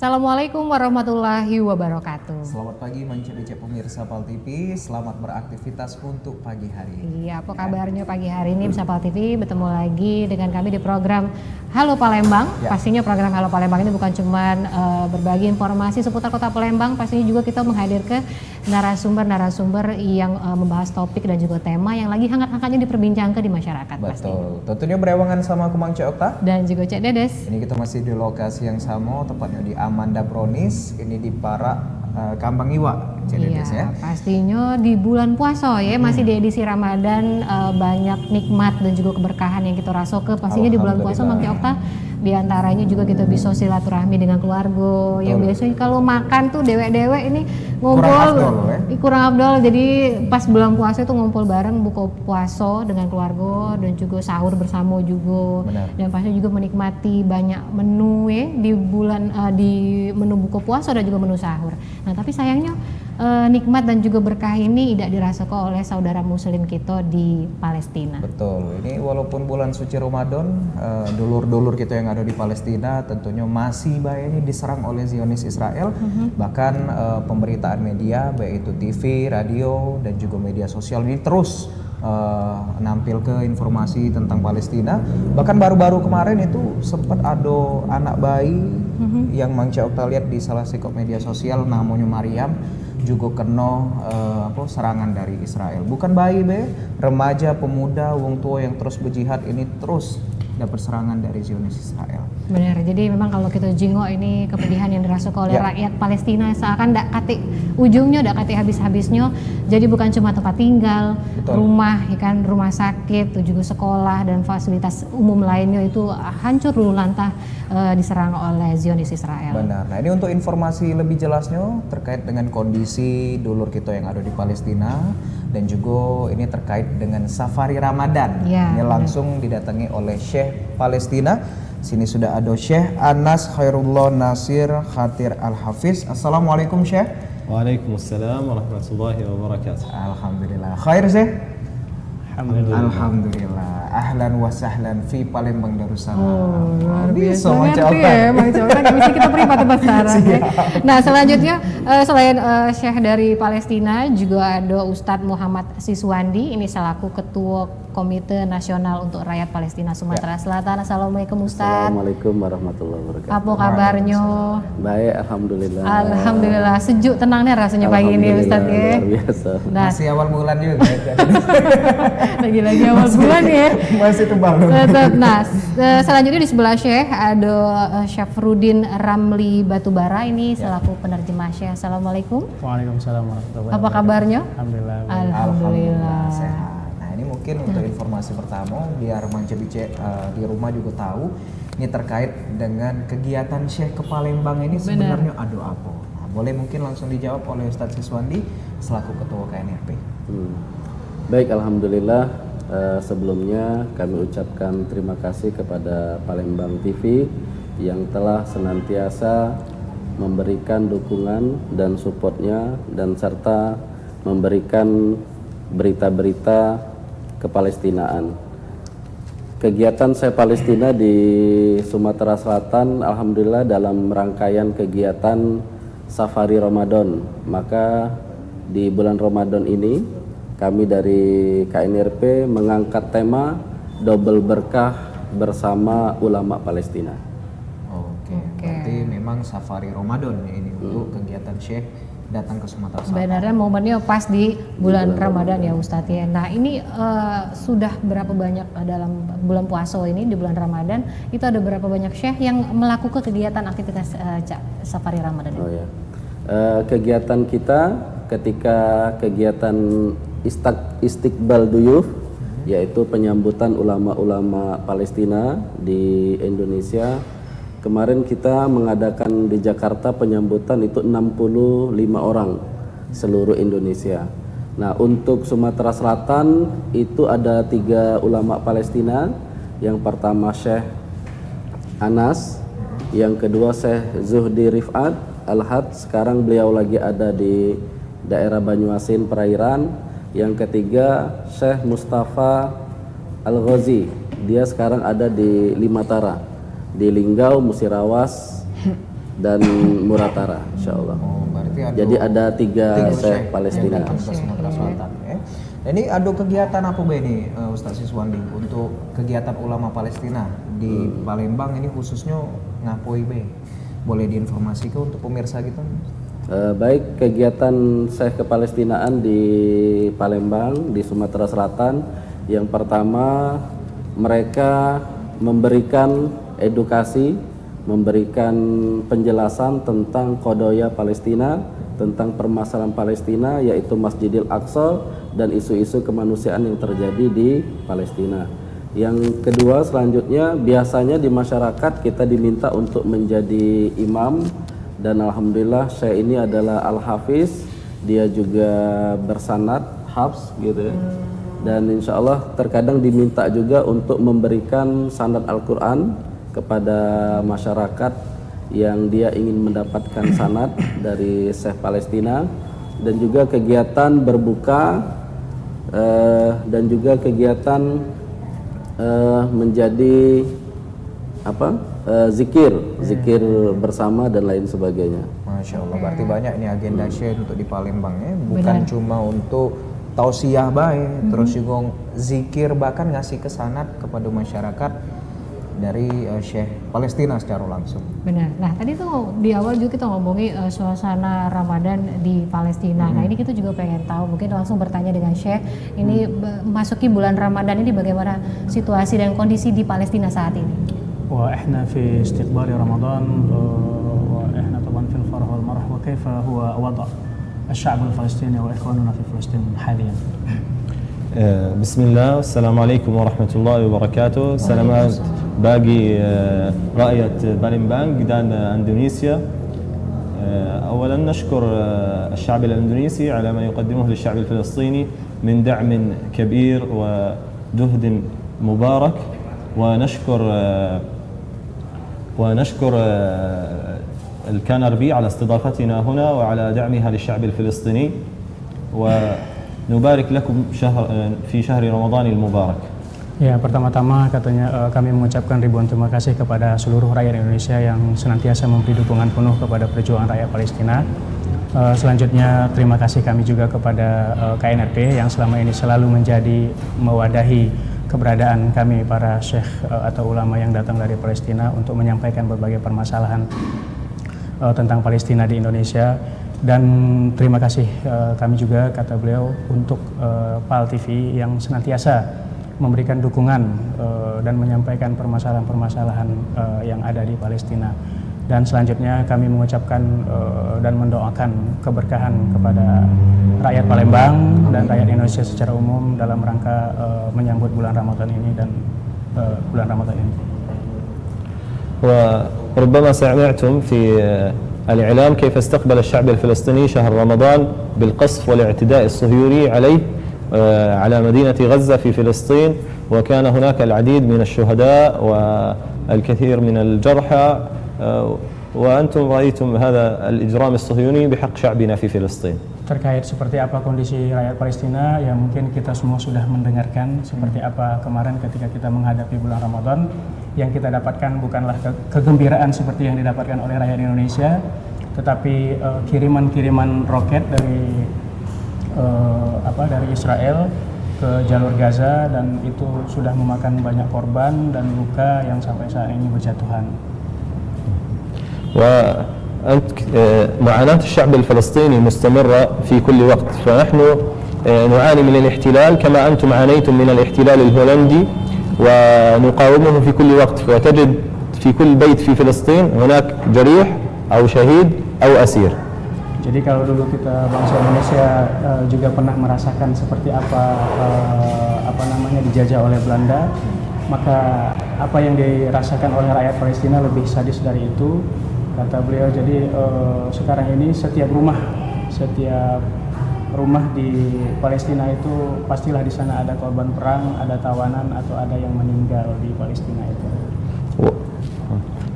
Assalamualaikum warahmatullahi wabarakatuh. Selamat pagi Manca pemirsa PAL TV, selamat beraktivitas untuk pagi hari. Iya, apa kabarnya pagi hari ini bisa PAL TV bertemu lagi dengan kami di program Halo Palembang. Ya. Pastinya program Halo Palembang ini bukan cuma berbagi informasi seputar Kota Palembang, pastinya juga kita menghadirkan narasumber-narasumber yang membahas topik dan juga tema yang lagi hangat-hangatnya diperbincangkan di masyarakat. Betul. Pastinya. Tentunya berewangan sama aku Mang Cek Okta dan juga Cek Dedes. Ini kita masih di lokasi yang sama, tepatnya di Amanda Bronis, ini di Para Kambang Iwa, Cek Dedes ya. Pastinya di bulan puasa ya, masih di edisi Ramadan, banyak nikmat dan juga keberkahan yang kita rasakan. Pastinya di bulan puasa Mang Cek Okta, di antaranya juga kita bisa silaturahmi dengan keluarga. Yang biasanya kalau makan tuh dewek-dewek ini ngumpul kurang afdol. Jadi pas bulan puasa itu ngumpul bareng buka puasa dengan keluarga dan juga sahur bersama juga. Benar. Dan pasti juga menikmati banyak menu ya di bulan di menu buka puasa dan juga menu sahur. Nah, tapi sayangnya nikmat dan juga berkah ini tidak dirasakan oleh saudara muslim kita di Palestina. Betul. Ini walaupun bulan suci Ramadan, dulur-dulur kita yang ada di Palestina tentunya masih ini diserang oleh Zionis Israel. Bahkan pemberitaan media baik itu TV, radio dan juga media sosial ini terus nampil ke informasi tentang Palestina. Bahkan baru-baru kemarin itu sempat ada anak bayi yang Mang Cek Okta lihat di salah satu media sosial namanya Maryam juga kena serangan dari Israel. Bukan bayi remaja, pemuda, wong tua yang terus berjihad ini terus dapat serangan dari Zionis Israel. Benar, jadi memang kalau kita jingok ini kepedihan yang dirasakan oleh rakyat Palestina seakan ndak kati ujungnya, ndak kati habis-habisnya. Jadi bukan cuma tempat tinggal, rumah, kan, rumah sakit, juga sekolah dan fasilitas umum lainnya itu hancur luluh lantah diserang oleh Zionis Israel. Benar. Nah, ini untuk informasi lebih jelasnya terkait dengan kondisi dulur kita yang ada di Palestina dan juga ini terkait dengan safari Ramadan. Ini langsung didatangi oleh Syekh Palestina. Sini sudah ada Syekh Anas Khairullah Nasir Khatir Al-Hafiz. Assalamualaikum Syekh. Waalaikumsalam warahmatullahi wabarakatuh. Alhamdulillah. Khair Syekh? Alhamdulillah. Ahlan wa sahlan fi Palembang Darussalam. Luar biasa ya, Mang Cek Okta nggak bisa kita beri tempat sekarang ya. Nah, selanjutnya selain Syekh dari Palestina juga ada Ustadz Muhammad Siswandi, ini selaku Ketua Komite Nasional untuk Rakyat Palestina Sumatera Selatan. Assalamualaikum Ustadz. Assalamualaikum warahmatullahi wabarakatuh. Apa kabarnya? Baik, alhamdulillah. Alhamdulillah, sejuk tenangnya rasanya pagi ini Ustadz ya. Luar biasa. Nah, masih awal bulan juga. Lagi-lagi awal bulan ya. Masih tebal. Nah, selanjutnya di sebelah Syekh ada Syafruddin Ramli Batubara, ini selaku penerjemah Syekh. Assalamualaikum. Waalaikumsalam warahmatullahi wabarakatuh. Apa kabarnya? Alhamdulillah. Alhamdulillah. Sehat. Nah, ini mungkin untuk informasi pertama biar Manca di rumah juga tahu ini terkait dengan kegiatan Syekh ke Palembang ini sebenarnya ada apa? Nah, boleh mungkin langsung dijawab oleh Ustadz Siswandi selaku Ketua KNRP. Baik, alhamdulillah. Sebelumnya kami ucapkan terima kasih kepada Palembang TV yang telah senantiasa memberikan dukungan dan supportnya dan serta memberikan berita-berita kepalestinaan. Kegiatan saya Palestina di Sumatera Selatan alhamdulillah dalam rangkaian kegiatan Safari Ramadan. Maka di bulan Ramadan ini kami dari KNRP mengangkat tema double berkah bersama ulama Palestina. Oke. Berarti memang Safari Ramadan ini untuk kegiatan Syekh datang ke Sumatera Selatan. Sebenarnya momennya pas di bulan Ramadan ya Ustadz ya. Nah, ini sudah berapa banyak dalam bulan puasa ini di bulan Ramadan itu ada berapa banyak Syekh yang melakukan kegiatan aktivitas Safari Ramadan? Oh ya. Kegiatan kita ketika kegiatan Istiqbal Duyuf, yaitu penyambutan ulama-ulama Palestina di Indonesia. Kemarin kita mengadakan di Jakarta penyambutan itu 65 orang seluruh Indonesia. Nah, untuk Sumatera Selatan itu ada 3 ulama Palestina. Yang pertama Syekh Anas, yang kedua Syekh Zuhdi Rifat Al-Had, sekarang beliau lagi ada di daerah Banyuasin Perairan. Yang ketiga Syekh Mustafa Al-Ghazi, dia sekarang ada di Limatara, di Linggau, Musirawas, dan Muratara, insya Allah. Oh, berarti Jadi ada tiga Syekh Palestina. Ke Sumatera Selatan. Ini ada kegiatan apa ini Ustaz Siswandi untuk kegiatan ulama Palestina di Palembang ini khususnya ngapoi be? Boleh diinformasikan untuk pemirsa gitu? Baik, kegiatan Syekh Kepalestinaan di Palembang di Sumatera Selatan, yang pertama mereka memberikan edukasi, memberikan penjelasan tentang Qadaya Palestina, tentang permasalahan Palestina yaitu Masjidil Aqsa dan isu-isu kemanusiaan yang terjadi di Palestina. Yang kedua, selanjutnya biasanya di masyarakat kita diminta untuk menjadi imam, dan alhamdulillah saya ini adalah Al-Hafiz, dia juga bersanad Hafs gitu ya. Dan insya Allah terkadang diminta juga untuk memberikan sanad Al-Quran kepada masyarakat yang dia ingin mendapatkan sanad dari Syekh Palestina, dan juga kegiatan berbuka dan juga kegiatan menjadi zikir bersama dan lain sebagainya. Masya Allah, berarti banyak nih agenda Syekh untuk di Palembang ya, bukan cuma untuk tausiah baik, terus juga zikir, bahkan ngasih kesanad kepada masyarakat dari Syekh Palestina secara langsung. Benar. Nah tadi tuh di awal juga kita ngomongin suasana Ramadan di Palestina. Nah ini kita juga pengen tahu, mungkin langsung bertanya dengan Syekh. Ini masuki bulan Ramadan ini bagaimana situasi dan kondisi di Palestina saat ini? وإحنا في استقبال رمضان وإحنا طبعا في الفرح والمرح وكيف هو وضع الشعب الفلسطيني وإخواننا في فلسطين حاليا. بسم الله والسلام عليكم ورحمة الله وبركاته. سلامات باقي رأية بالمبانج دان أندونيسيا. أولا نشكر الشعب الأندونيسي على ما يقدمه للشعب الفلسطيني من دعم كبير وجهد مبارك، ونشكر الكنربي على استضافتنا هنا وعلى دعمها للشعب الفلسطيني، ونبارك لكم في شهر رمضان المبارك. Ya, pertama-tama katanya kami mengucapkan ribuan terima kasih kepada seluruh rakyat Indonesia yang senantiasa memberi dukungan penuh kepada perjuangan rakyat Palestina. Selanjutnya terima kasih kami juga kepada KNRP yang selama ini selalu menjadi mewadahi keberadaan kami para syekh atau ulama yang datang dari Palestina untuk menyampaikan berbagai permasalahan tentang Palestina di Indonesia. Dan terima kasih kami juga, kata beliau, untuk PAL TV yang senantiasa memberikan dukungan dan menyampaikan permasalahan-permasalahan yang ada di Palestina. Dan selanjutnya kami mengucapkan dan mendoakan keberkahan kepada rakyat Palembang dan rakyat Indonesia secara umum dalam rangka menyambut bulan Ramadan ini dan bulan Ramadan ini. وربما سمعتم في الإعلام كيف استقبل الشعب الفلسطيني شهر رمضان بالقصف والاعتداء الصهيوني عليه على مدينة غزة في فلسطين، وكان هناك العديد من الشهداء والكثير من الجرحى، وأنتم رأيتم هذا الإجرام الصهيوني بحق شعبنا في فلسطين. Terkait seperti apa kondisi rakyat Palestina, ya mungkin kita semua sudah mendengarkan seperti apa kemarin ketika kita menghadapi bulan Ramadan. Yang kita dapatkan bukanlah kegembiraan seperti yang didapatkan oleh rakyat Indonesia, tetapi kiriman-kiriman roket dari Israel ke jalur Gaza, dan itu sudah memakan banyak korban dan luka yang sampai saat ini berjatuhan. ومعاناة الشعب الفلسطيني مستمرة في كل وقت، فنحن نعاني من الاحتلال كما أنتم عانيتم من الاحتلال الهولندي، ونقاومه في كل وقت، فتجد في كل بيت في فلسطين هناك جريح أو شهيد أو أسير. Jadi kalau dulu kita bangsa Indonesia juga pernah merasakan seperti apa dijajah oleh Belanda, maka apa yang dirasakan oleh rakyat Palestina lebih sadis dari itu, kata beliau. Jadi sekarang ini setiap rumah di Palestina itu pastilah di sana ada korban perang, ada tawanan atau ada yang meninggal di Palestina itu.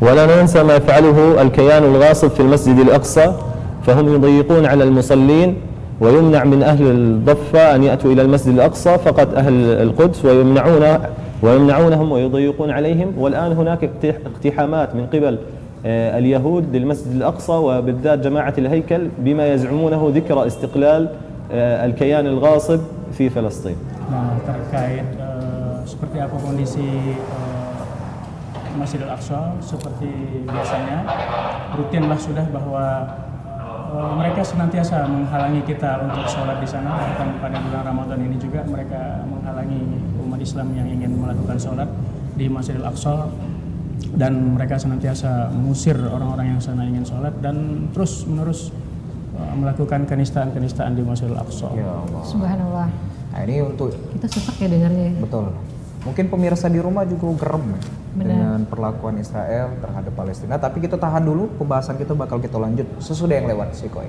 ولا ننسى ما يفعله الكيان الغاصب في المسجد الأقصى، فهم يضيقون على المصلين ويمنع من أهل الضفة أن يأتوا إلى المسجد الأقصى، فقط أهل القدس، ويمنعونهم ويضيقون عليهم. والآن هناك اقتحامات من قبل اليهود للمسجد الأقصى وبالذات جماعة الهيكل بما يزعمونه ذكرى استقلال الكيان الغاصب في فلسطين. Nah, terkait seperti apa kondisi Masjidil Aqsa, seperti biasanya rutinlah sudah bahwa mereka senantiasa menghalangi kita untuk sholat di sana. Bahkan pada bulan Ramadan ini juga mereka menghalangi umat Islam yang ingin melakukan sholat di Masjidil Aqsa, dan mereka senantiasa mengusir orang-orang yang sana ingin sholat dan terus menerus melakukan kenistaan-kenistaan di Masjidil Aqsa. Ya Allah. Subhanallah. Nah ini untuk Kita susah ya dengarnya. betul. Mungkin pemirsa di rumah juga gerem ya Benar. dengan perlakuan Israel terhadap Palestina. Tapi kita tahan dulu, pembahasan kita bakal kita lanjut sesudah yang lewat sih Koy.